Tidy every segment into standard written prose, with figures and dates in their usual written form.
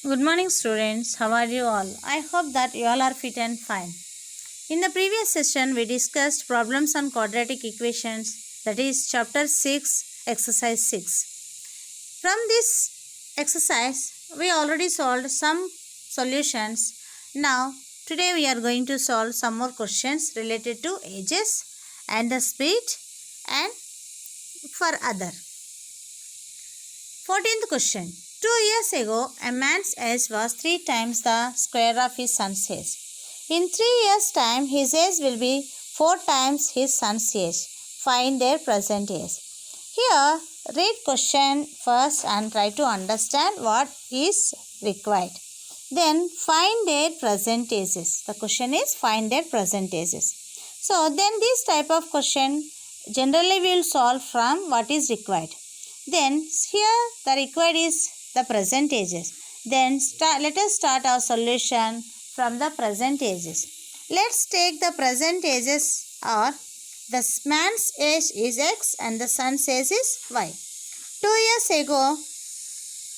Good morning, students. How are you all? I hope that you all are fit and fine. In the previous session, we discussed problems on quadratic equations, that is, chapter 6, exercise 6. From this exercise, we already solved some solutions. Now, today we are going to solve some more questions related to ages and the speed and for other. 14th question. 2 years ago, a man's age was 3 times the square of his son's age. In 3 years' time, his age will be 4 times his son's age. Find their present age. Here, read question first and try to understand what is required. Then, find their present ages. The question is find their present ages. So, then this type of question generally we will solve from what is required. Then here the required is the present ages. Then let us start our solution from the present ages. Let's take the present ages or the man's age is x and the son's age is y. 2 years ago,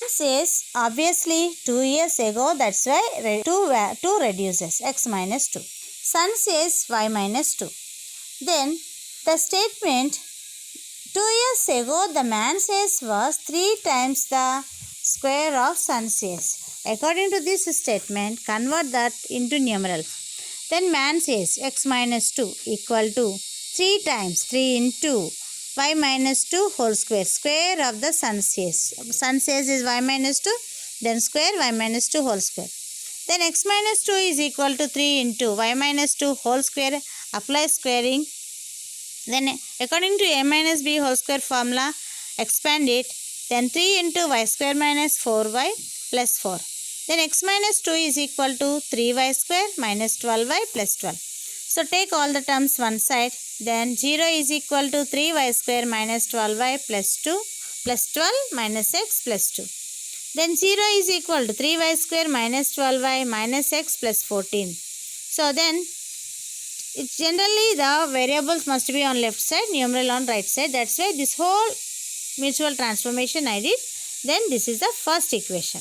says obviously 2 years ago, that's why 2 reduces x minus 2. Son says y minus 2. Then the statement 2 years ago, the man's age was 3 times the square of son's age. According to this statement, convert that into numerals. Then man's age, x minus 2 equal to 3 times 3 into y minus 2 whole square. Square of the son's age. Son's age is y minus 2, then square y minus 2 whole square. Then x minus 2 is equal to 3 into y minus 2 whole square. Apply squaring. Then according to a minus b whole square formula, expand it. Then 3 into y square minus 4y plus 4. Then x minus 2 is equal to 3y square minus 12y plus 12. So take all the terms one side. Then 0 is equal to 3y square minus 12y plus 2 plus 12 minus x plus 2. Then 0 is equal to 3y square minus 12y minus x plus 14. So then generally the variables must be on left side, numeral on right side. That's why this whole mutual transformation I did. Then this is the first equation.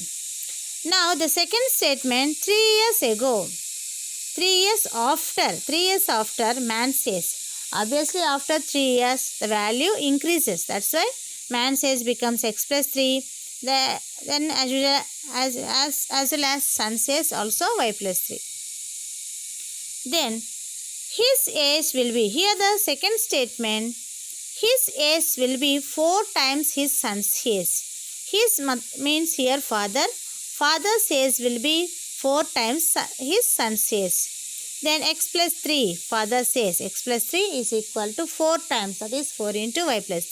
Now the second statement, 3 years ago, 3 years after man's age. Obviously after 3 years the value increases. That's why man's age becomes x plus 3. Then as well as son's age also y plus 3. Then his age will be, here the second statement, his age will be 4 times his son's age. His means here father. Father's age will be 4 times his son's age. Then x plus 3, father's age. X plus 3 is equal to 4 times, that is 4 into y plus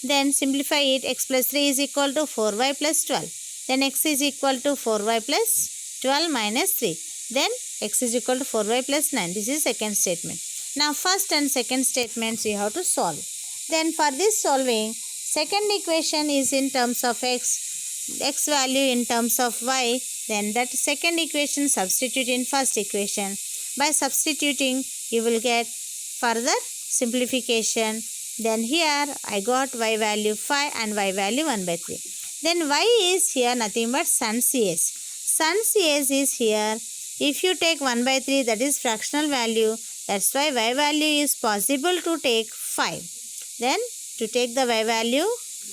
3. Then simplify it, x plus 3 is equal to 4y plus 12. Then x is equal to 4y plus 12 minus 3. Then x is equal to 4y plus 9. This is second statement. Now first and second statements you have to solve. Then for this solving, second equation is in terms of x value in terms of y. Then that second equation substitute in first equation. By substituting you will get further simplification. Then here I got y value 5 and y value 1 by 3. Then y is here nothing but son's age. Son's age is here. If you take 1 by 3, that is fractional value. That's why y value is possible to take 5. Then to take the y value,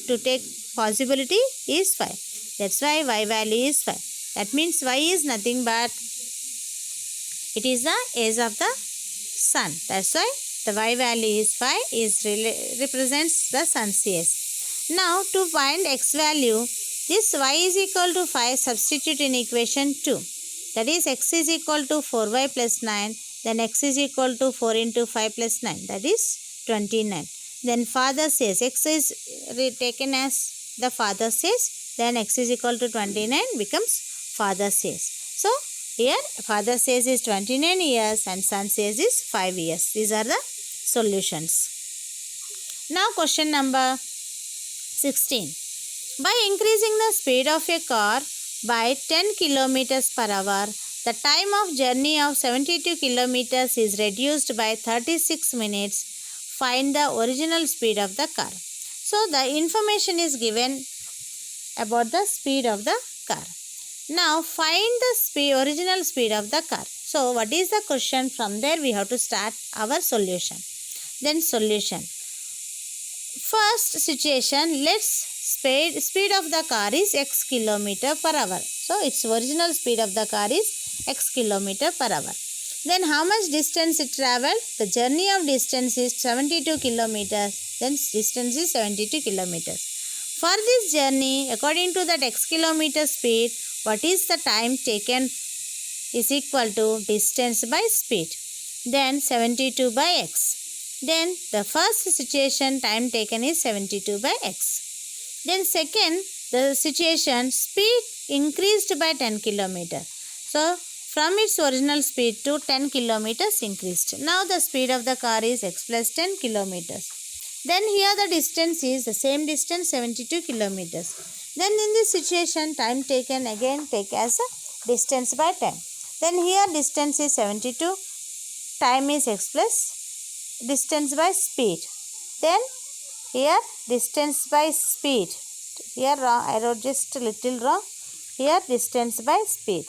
to take possibility is 5. That's why y value is 5. That means y is nothing but it is the age of the son. That's why the y value is 5 represents the son's age. Now to find x value, this y is equal to 5, substitute in equation 2. That is x is equal to 4y plus 9. Then x is equal to 4 into 5 plus 9. That is 29. Then father says x is taken as the father says. Then x is equal to 29 becomes father says. So here father says is 29 years and son says is 5 years. These are the solutions. Now question number 16. By increasing the speed of a car by 10 kilometers per hour, the time of journey of 72 kilometers is reduced by 36 minutes. Find the original speed of the car. So the information is given about the speed of the car. Now find the original speed of the car. So what is the question? From there we have to start our solution. Then solution. First situation, let's speed of the car is x kilometer per hour. So its original speed of the car is x kilometer per hour. Then how much distance it traveled? The journey of distance is 72 kilometers. Then distance is 72 kilometers. For this journey, according to that x kilometer speed, what is the time taken is equal to distance by speed. Then 72 by x. Then the first situation, time taken is 72 by x. Then second, the situation, speed increased by 10 kilometer. So from its original speed to 10 kilometers increased. Now the speed of the car is x plus 10 kilometers. Then here the distance is the same distance, 72 kilometers. Then in this situation, time taken again take as a distance by 10. Then here distance is 72, time is x plus distance by speed. Then here distance by speed. Here wrong, I wrote just a little wrong. Here distance by speed.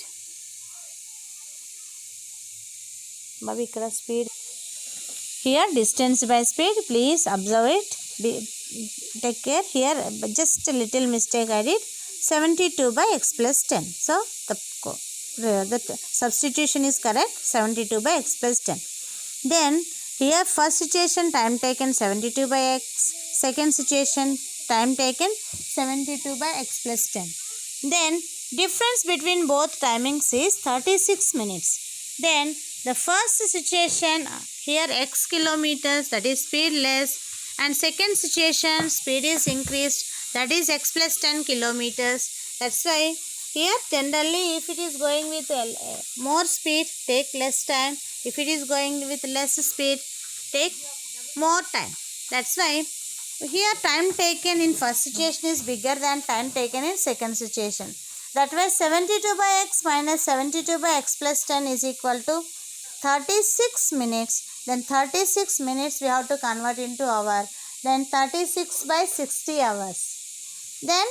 Speed. Here distance by speed. Please observe it. Take care. Here just a little mistake I did. 72 by x plus 10. So the substitution is correct. 72 by x plus 10. Then here first situation, time taken 72 by x. Second situation, time taken 72 by x plus 10. Then difference between both timings is 36 minutes. Then the first situation, here x kilometers, that is speed less, and second situation, speed is increased, that is x plus 10 kilometers. That's why here generally if it is going with more speed, take less time. If it is going with less speed, take more time. That's why here time taken in first situation is bigger than time taken in second situation. That way 72 by x minus 72 by x plus 10 is equal to 36 minutes. Then 36 minutes we have to convert into hour. Then 36 by 60 hours. Then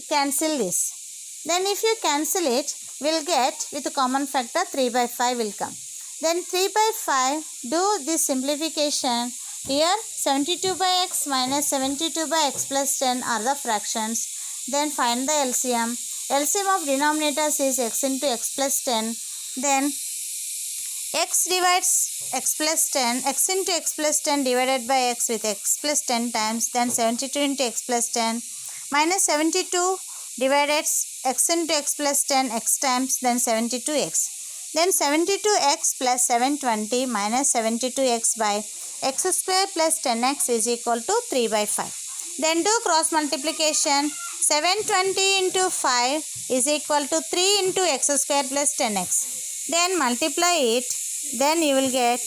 cancel this. Then if you cancel it, we'll get with a common factor 3 by 5 will come. Then 3 by 5, do this simplification. Here 72 by x minus 72 by x plus 10 are the fractions. Then find the LCM. LCM of denominators is x into x plus 10. Then x divides x plus 10. x into x plus 10 divided by x with x plus 10 times. Then 72 into x plus 10 minus 72 divided x into x plus 10 x times. Then 72x. Then 72x plus 720 minus 72x by x square plus 10x is equal to 3 by 5. Then do cross multiplication. 720 into 5 is equal to 3 into x square plus 10x. Then multiply it. Then you will get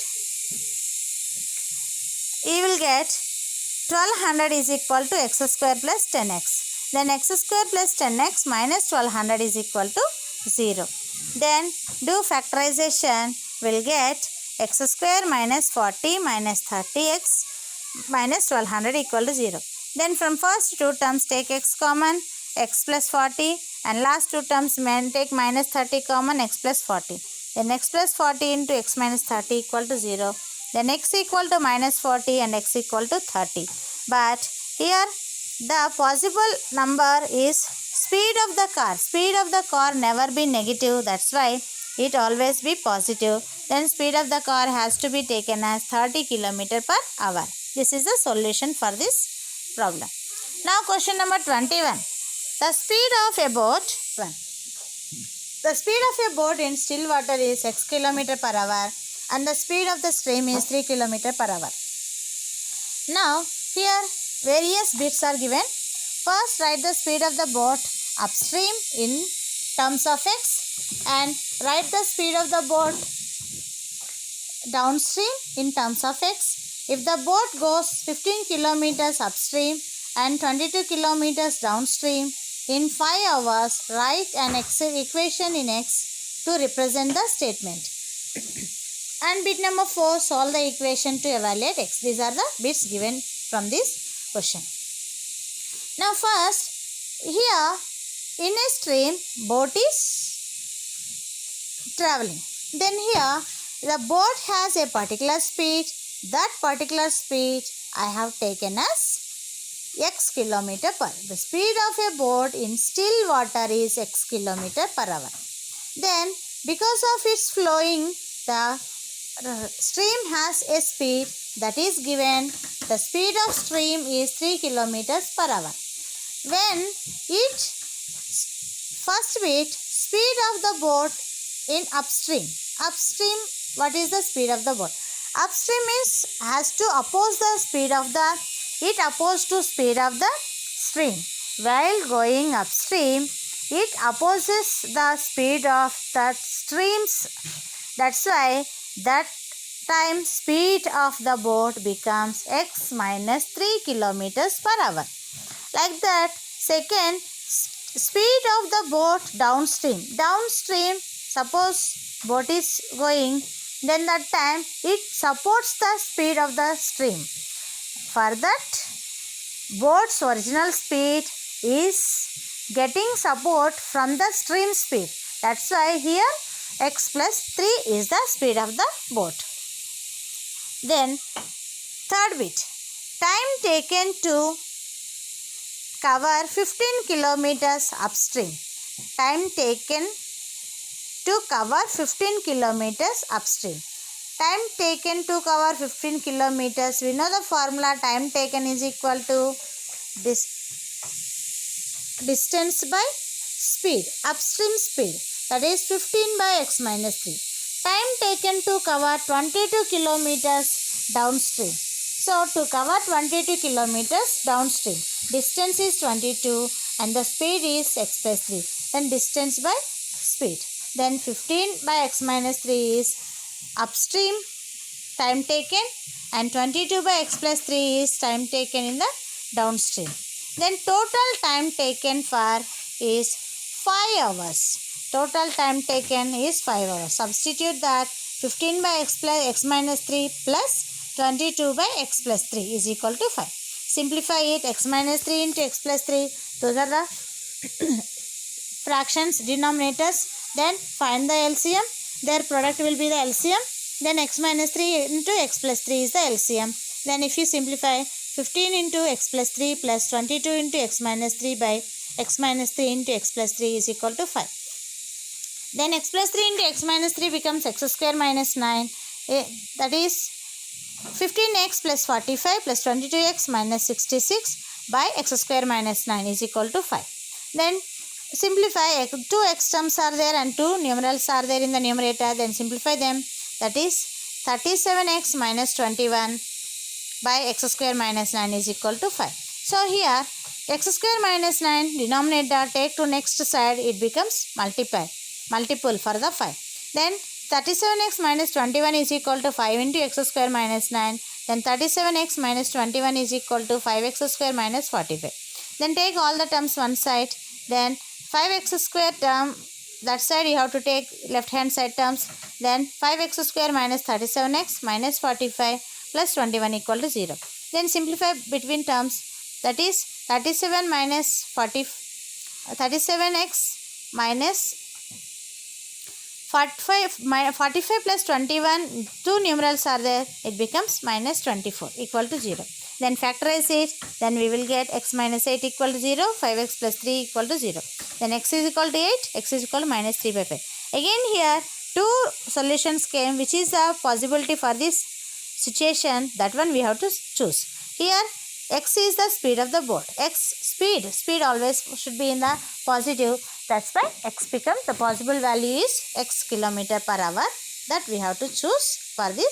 1200 is equal to x square plus 10x. Then x square plus 10x minus 1200 is equal to 0. Then do factorization. Will get x square minus 40 minus 30x minus 1200 equal to 0. Then from first two terms take x common, x plus 40, and last two terms take minus 30 common, x plus 40. Then x plus 40 into x minus 30 equal to 0. Then x equal to minus 40 and x equal to 30. But here the possible number is speed of the car. Speed of the car never be negative. That's why it always be positive. Then speed of the car has to be taken as 30 km per hour. This is the solution for this problem. Now question number 21. The speed of a boat. The speed of a boat in still water is x km per hour and the speed of the stream is 3 km per hour. Now here various bits are given. First write the speed of the boat upstream in terms of x and write the speed of the boat downstream in terms of x. If the boat goes 15 kilometers upstream and 22 kilometers downstream in 5 hours, write an equation in x to represent the statement. And bit number 4, solve the equation to evaluate x. These are the bits given from this question. Now first, here in a stream boat is traveling. Then here the boat has a particular speed. That particular speed I have taken as x kilometer per hour. The speed of a boat in still water is x kilometer per hour. Then because of its flowing, the stream has a speed that is given. The speed of stream is 3 kilometers per hour. When it first bit, speed of the boat in upstream. Upstream, what is the speed of the boat? Upstream means has to oppose the speed of the, it opposed to speed of the stream. While going upstream, it opposes the speed of the streams. That's why that time speed of the boat becomes x minus 3 kilometers per hour. Like that, second, speed of the boat downstream. Downstream, suppose boat is going, then that time it supports the speed of the stream. For that, boat's original speed is getting support from the stream speed. That's why here x plus 3 is the speed of the boat. Then third bit, time taken to cover 15 kilometers upstream. Time taken to cover 15 kilometers upstream. Time taken to cover 15 kilometers. We know the formula, time taken is equal to distance by speed, upstream speed, that is 15 by x minus 3. Time taken to cover 22 kilometers downstream. So to cover 22 kilometers downstream, distance is 22 and the speed is x plus 3. Then distance by speed. Then 15 by x minus 3 is upstream time taken and 22 by x plus 3 is time taken in the downstream. Then total time taken for is 5 hours. Total time taken is 5 hours. Substitute that 15 by x minus 3 plus 22 by x plus 3 is equal to 5. Simplify it, x minus 3 into x plus 3. Those are the fractions, denominators. Then find the LCM. Their product will be the LCM. Then x minus 3 into x plus 3 is the LCM. Then if you simplify, 15 into x plus 3 plus 22 into x minus 3 by x minus 3 into x plus 3 is equal to 5. Then x plus 3 into x minus 3 becomes x square minus 9. That is 15x plus 45 plus 22x minus 66 by x square minus 9 is equal to 5. Then simplify, 2 x terms are there and 2 numerals are there in the numerator. Then simplify them. That is 37x minus 21 by x square minus 9 is equal to 5. So here x square minus 9 denominator take to next side, it becomes multiple for the 5. Then 37x minus 21 is equal to 5 into x square minus 9. Then 37x minus 21 is equal to 5x square minus 45. Then take all the terms one side. Then 5x square term, that side you have to take left hand side terms. Then 5x square minus 37x minus 45 plus 21 equal to 0. Then simplify between terms, that is 37 minus 37x minus 45 plus 21, 2 numerals are there, it becomes minus 24 equal to 0. Then factorize it, then we will get x minus 8 equal to 0, 5x plus 3 equal to 0. Then x is equal to 8, x is equal to minus 3 by 5. Again here 2 solutions came, which is the possibility for this situation, that one we have to choose. Here x is the speed of the boat. Speed always should be in the positive. That's why x becomes, the possible value is x kilometer per hour, that we have to choose for this